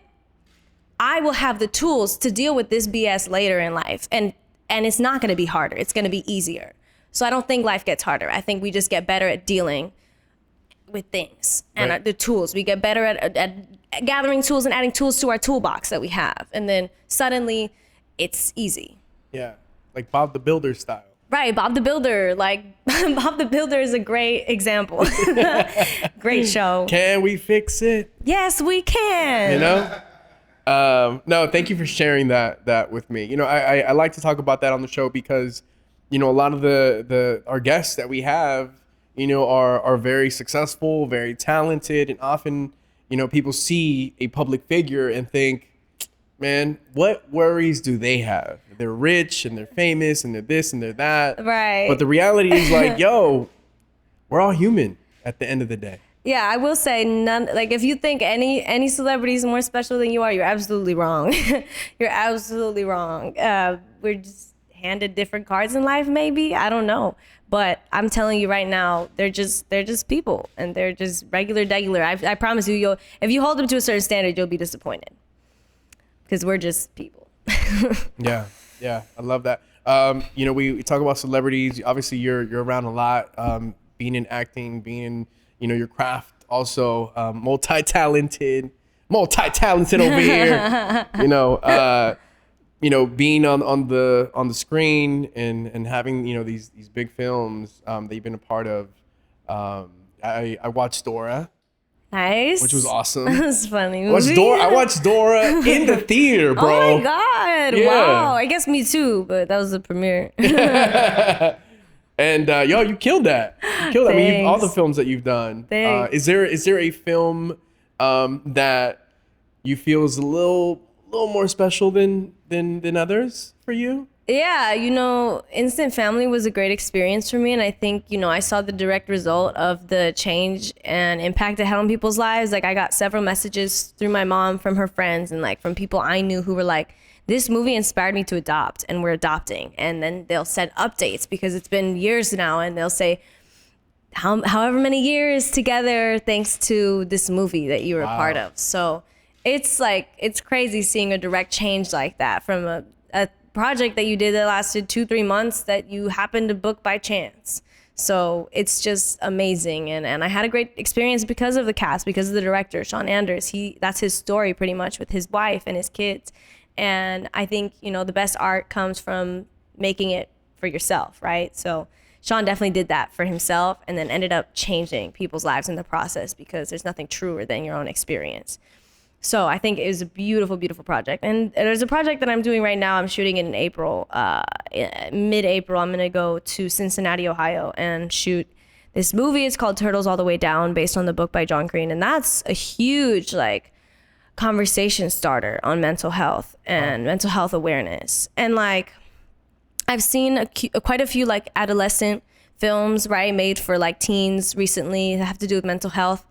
I will have the tools to deal with this BS later in life. And it's not gonna be harder, it's gonna be easier. So I don't think life gets harder. I think we just get better at dealing with things and the tools. We get better at gathering tools and adding tools to our toolbox that we have. And then suddenly it's easy. Yeah, like Bob the Builder style. Right, Bob the Builder. Like Bob the Builder is a great example. Great show. Can we fix it? Yes, we can. You know? No, thank you for sharing that with me. You know, I like to talk about that on the show because, you know, a lot of our guests that we have, you know, are very successful, very talented, and often, you know, people see a public figure and think, man, what worries do they have? They're rich and they're famous and they're this and they're that. Right. But the reality is like, yo, we're all human at the end of the day. Yeah, I will say like if you think any celebrity is more special than you are, you're absolutely wrong. You're absolutely wrong. We're just handed different cards in life, maybe. I don't know. But I'm telling you right now, they're just people, and they're just regular. I promise you, if you hold them to a certain standard, you'll be disappointed, because we're just people. Yeah, I love that. You know, we talk about celebrities. Obviously, you're around a lot. Being in acting, being in, you know, your craft, also multi-talented over here. You know, being on the screen and having these big films that you've been a part of. I watched Dora, Nice. which was awesome. That's funny. I watched Dora in the theater, bro. Oh my god! Yeah. Wow. I guess me too, but that was the premiere. And you killed that. You killed that. I mean, all the Thanks. films that you've done. Thanks. Is there a film that you feel is a little more special than others for you? Yeah, Instant Family was a great experience for me. And I think, I saw the direct result of the change and impact it had on people's lives. Like, I got several messages through my mom, from her friends, and like from people I knew who were like, this movie inspired me to adopt, and we're adopting. And then they'll send updates because it's been years now, and they'll say, however many years together, thanks to this movie that you were a part of. So it's crazy seeing a direct change like that from a project that you did that lasted 2-3 months that you happened to book by chance. So it's just amazing. And I had a great experience because of the cast, because of the director, Sean Anders. That's his story pretty much, with his wife and his kids. And I think, the best art comes from making it for yourself, right? So Sean definitely did that for himself, and then ended up changing people's lives in the process, because there's nothing truer than your own experience. So I think it was a beautiful, beautiful project. And there's a project that I'm doing right now. I'm shooting it in April, mid-April. I'm going to go to Cincinnati, Ohio, and shoot this movie. It's called Turtles All the Way Down, based on the book by John Green. And that's a huge, conversation starter on mental health and mental health awareness. And I've seen quite a few adolescent films, right, made for teens recently that have to do with mental health.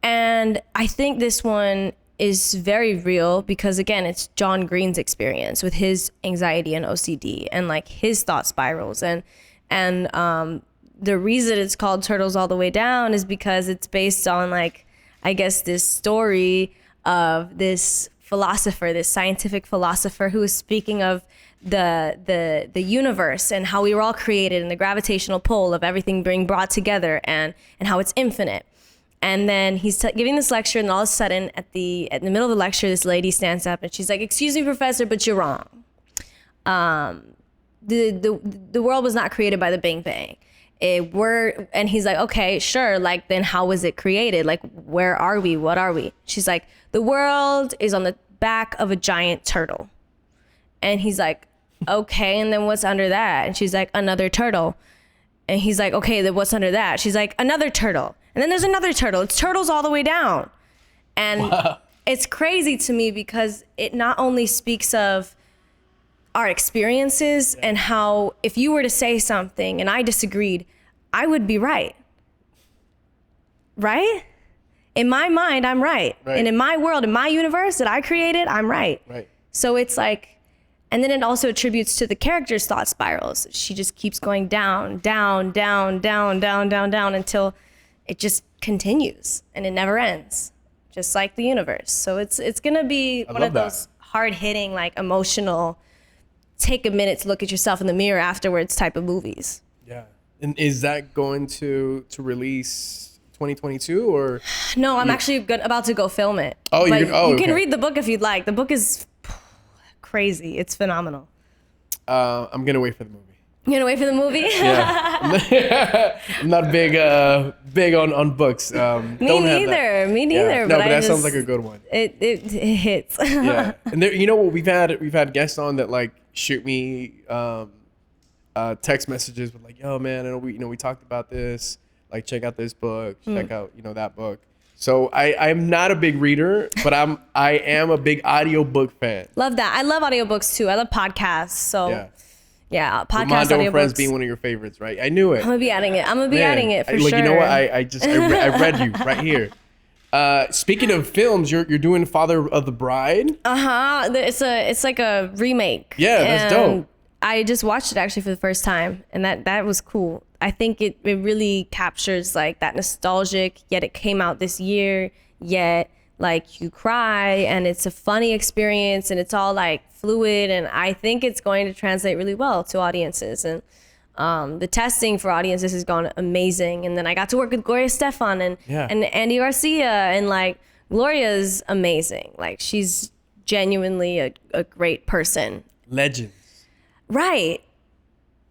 And I think this one is very real because, again, it's John Green's experience with his anxiety and OCD and his thought spirals. And the reason it's called Turtles All the Way Down is because it's based on I guess this story of this philosopher, this scientific philosopher, who was speaking of the universe and how we were all created, and the gravitational pull of everything being brought together, and how it's infinite. And then he's giving this lecture, and all of a sudden, at the middle of the lecture, this lady stands up and she's like, "Excuse me, professor, but you're wrong. The world was not created by the Big Bang. And he's like, okay, sure. Then how was it created? Where are we? What are we? She's like, the world is on the back of a giant turtle. And he's like, okay, and then what's under that? And she's like, another turtle. And he's like, okay, then what's under that? She's like, another turtle. And then there's another turtle. It's turtles all the way down. And It's crazy to me because it not only speaks of our experiences and how if you were to say something and I disagreed, I would be right. Right? In my mind, I'm right. And in my world, in my universe that I created, I'm right. So it's and then it also attributes to the character's thought spirals. She just keeps going down, down, down, down, down, down, down until it just continues and it never ends, just like the universe. So it's gonna be one of those hard-hitting, emotional, take a minute to look at yourself in the mirror afterwards type of movies. Yeah. And is that going to release 2022 or? No, I'm actually about to go film it. Oh, you can read the book if you'd like. The book is crazy. It's phenomenal. I'm gonna wait for the movie. You're gonna wait for the movie? Yeah. I'm not big on books. Me neither. Yeah. No, but that sounds like a good one. It hits. Yeah. And there, what we've had guests on that shoot me text messages with yo man, I know we talked about this. Check out this book. Check out that book. So I'm not a big reader, but I am a big audiobook fan. Love that. I love audiobooks too. I love podcasts. So yeah, podcasts, Mando Friends being one of your favorites, right? I knew it. I'm gonna be adding it. For sure. You know what? I read you right here. Speaking of films, you're doing Father of the Bride. It's like a remake. Yeah, that's dope. I just watched it actually for the first time, and that was cool. I think it really captures that nostalgic, yet it came out this year, yet you cry, and it's a funny experience, and it's all fluid, and I think it's going to translate really well to audiences. And the testing for audiences has gone amazing. And then I got to work with Gloria Stefan and Andy Garcia, and Gloria's amazing. She's genuinely a great person. Legends. Right.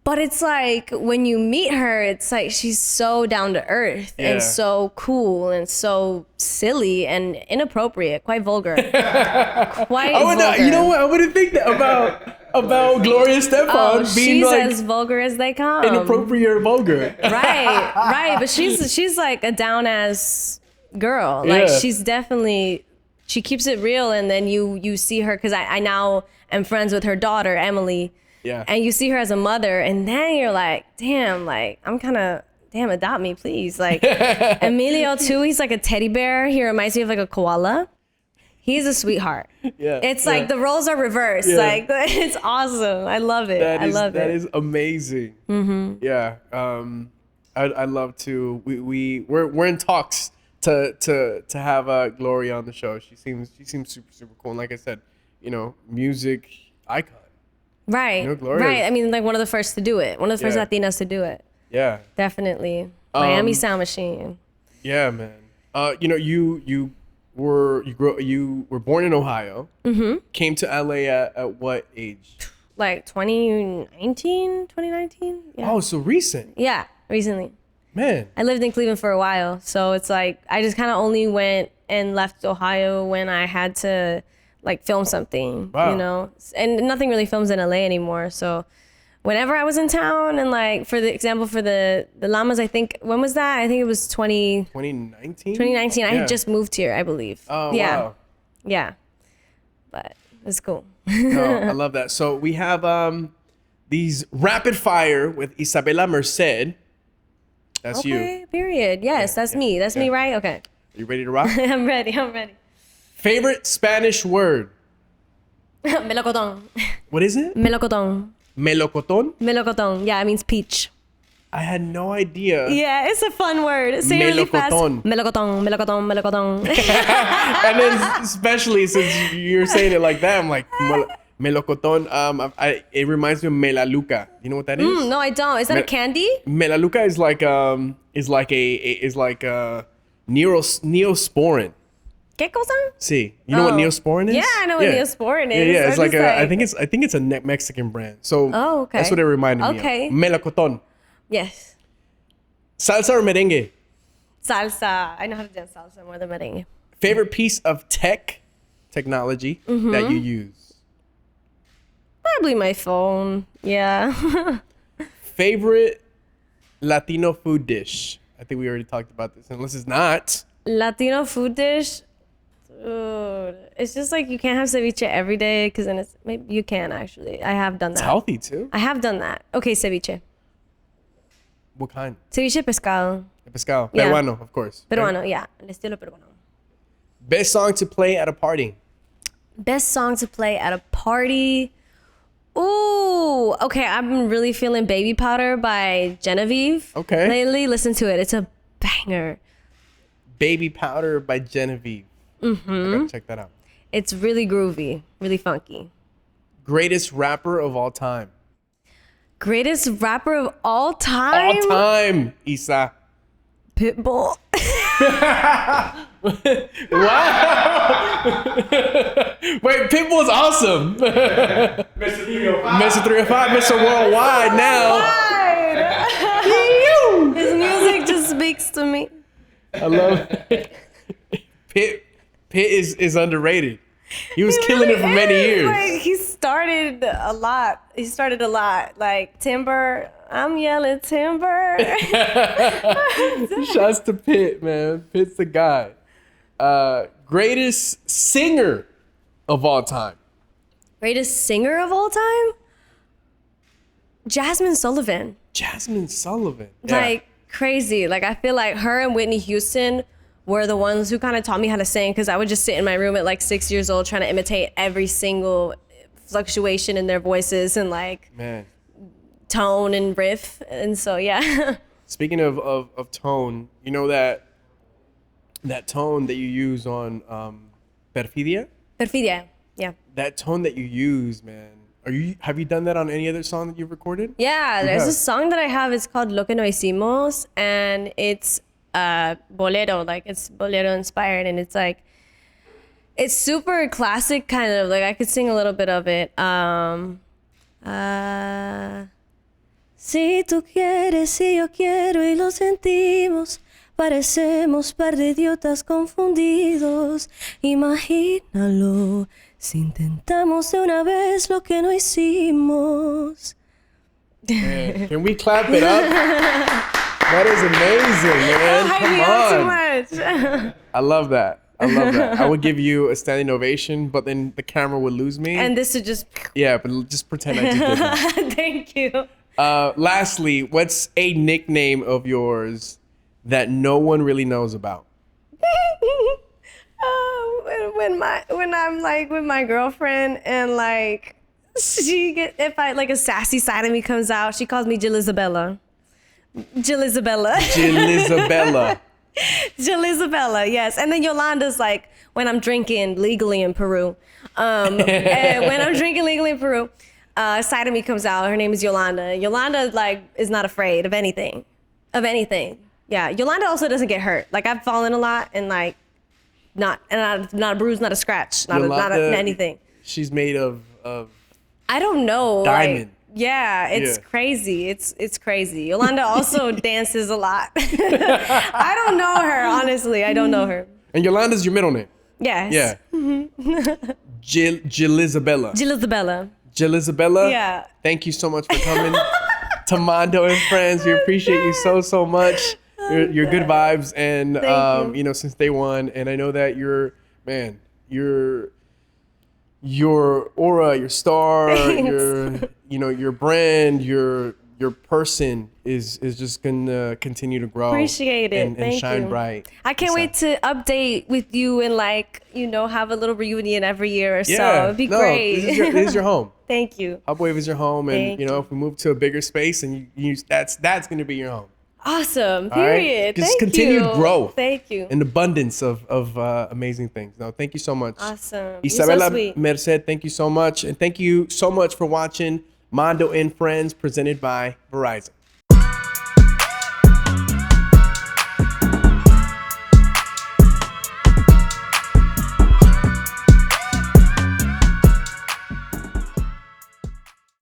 But it's like when you meet her, it's like she's so down to earth and so cool and so silly and inappropriate, quite vulgar. Vulgar. You know what? I wouldn't think that about Gloria Estefan being she's like as vulgar as they come. inappropriate or vulgar. Right. But she's like a down ass girl. Like she's definitely, she keeps it real. And then you see her, because I now am friends with her daughter, Emily. Yeah. And you see her as a mother, and then you're like, damn, like, I'm kind of, damn, adopt me, please. Like, Emilio, too, he's like a teddy bear. He reminds me of like a koala. He's a sweetheart. Yeah. It's like the roles are reversed. Yeah. Like, it's awesome. I love it. That is amazing. Mm-hmm. Yeah. I'd love to. We're in talks to have Gloria on the show. She seems super, super cool. And like I said, music icon. Right. Right. I mean, like one of the first to do it. One of the first Latinas to do it. Yeah. Definitely. Miami Sound Machine. Yeah, man. You were born in Ohio. Mm-hmm. Came to LA at what age? Like 2019? Yeah. Oh, so recent. Yeah, recently. Man. I lived in Cleveland for a while, so it's like I just kind of only went and left Ohio when I had to like film something, and nothing really films in LA anymore. So whenever I was in town, and like for the llamas, I think, when was that? I think it was 2019. 2019. I had just moved here, I believe. Oh, yeah. Wow. Yeah. But it's cool. No, I love that. So we have these rapid fire with Isabela Merced. That's you. Okay, period. Yes, that's me. That's me, right? Okay. Are you ready to rock? I'm ready. Favorite Spanish word? Melocotón. What is it? Melocotón. Melocoton? Melocoton. Yeah, it means peach. I had no idea. Yeah, it's a fun word. Say it really fast. Melocoton, melocoton, melocoton. And then especially since you're saying it like that, I'm like, melocoton. It reminds me of melaluca. You know what that is? No, I don't. Is that a candy? Melaluca is like a neosporin. ¿Qué cosa? Sí. You know what Neosporin is? Yeah, I know what Neosporin is. Yeah, it's I think it's a Mexican brand. So okay. That's what it reminded me of. Okay. Melocotón. Yes. Salsa or merengue? Salsa. I know how to dance salsa more than merengue. Favorite piece of technology that you use? Probably my phone. Yeah. Favorite Latino food dish? I think we already talked about this. Unless it's not. Latino food dish? Dude, it's just like you can't have ceviche every day, because then maybe you can actually. I have done that. It's healthy too. I have done that. Okay, ceviche. What kind? Ceviche pescado. Pescado. Yeah. Peruano, of course. Peruano, right? Yeah. El estilo peruano. Best song to play at a party? Best song to play at a party? Ooh, okay. I'm really feeling Baby Powder by Genevieve. Okay. Lately, listen to it. It's a banger. Baby Powder by Genevieve. Mm-hmm. I gotta check that out. It's really groovy, really funky. Greatest rapper of all time? Greatest rapper of all time? All time, Isa. Pitbull. Wow. Wait, Pitbull's awesome. Mr. 305. Mr. 305, Mr. Worldwide now. His music just speaks to me. I love it. Pitt is underrated. He was killing it for many years. Like, he started a lot. Like Timber, I'm yelling Timber. Shouts to Pitt, man. Pitt's the guy. Greatest singer of all time? Greatest singer of all time? Jasmine Sullivan. Jasmine Sullivan. Like, crazy. Like, I feel like her and Whitney Houston were the ones who kind of taught me how to sing, because I would just sit in my room at like 6 years old trying to imitate every single fluctuation in their voices and like tone and riff. And so, yeah. Speaking of tone, you know that tone that you use on Perfidia? Perfidia, yeah. That tone that you use, man. Have you done that on any other song that you've recorded? Yeah, there's a song that I have. It's called Lo Que No Hicimos, and it's bolero, like it's bolero inspired, and it's like, it's super classic kind of, like I could sing a little bit of it. Ah, si tú quieres, si yo quiero y lo sentimos, parecemos par de idiotas confundidos. Imagínalo, si intentamos de una vez lo que no hicimos. Man, can we clap it up? That is amazing, man. Come on. I love that. I would give you a standing ovation, but then the camera would lose me. And this would just... Yeah, but just pretend I just did that. Thank you. Lastly, what's a nickname of yours that no one really knows about? When I'm like with my girlfriend and like if a sassy side of me comes out, she calls me Isabela. Isabela, yes. And then Yolanda's like when I'm drinking legally in Peru. And when I'm drinking legally in Peru, side of me comes out. Her name is Yolanda. Yolanda like is not afraid of anything. Yeah, Yolanda also doesn't get hurt. Like I've fallen a lot and like not a bruise, not a scratch, not anything. She's made of I don't know. Diamond. Like, yeah, it's crazy. It's crazy. Yolanda also dances a lot. I don't know her, honestly. I don't know her. And Yolanda's your middle name. Yes. Yeah. Isabela. Isabela. Yeah. Thank you so much for coming to Mando and Friends. We appreciate you so much. Your good vibes and you know, since day one. And I know that your aura, your star, your brand, your person is just gonna continue to grow. Appreciate it. And shine bright. I can't wait to update with you and like, have a little reunion every year or so. It'd be great. This is your home. Thank you. Hubwave is your home, and if we move to a bigger space, and that's gonna be your home. Awesome. Period. Right? Just continued growth. Thank you. An abundance of amazing things. No, thank you so much. Awesome. Isabela Merced, thank you so much. And thank you so much for watching Mando and Friends presented by Verizon.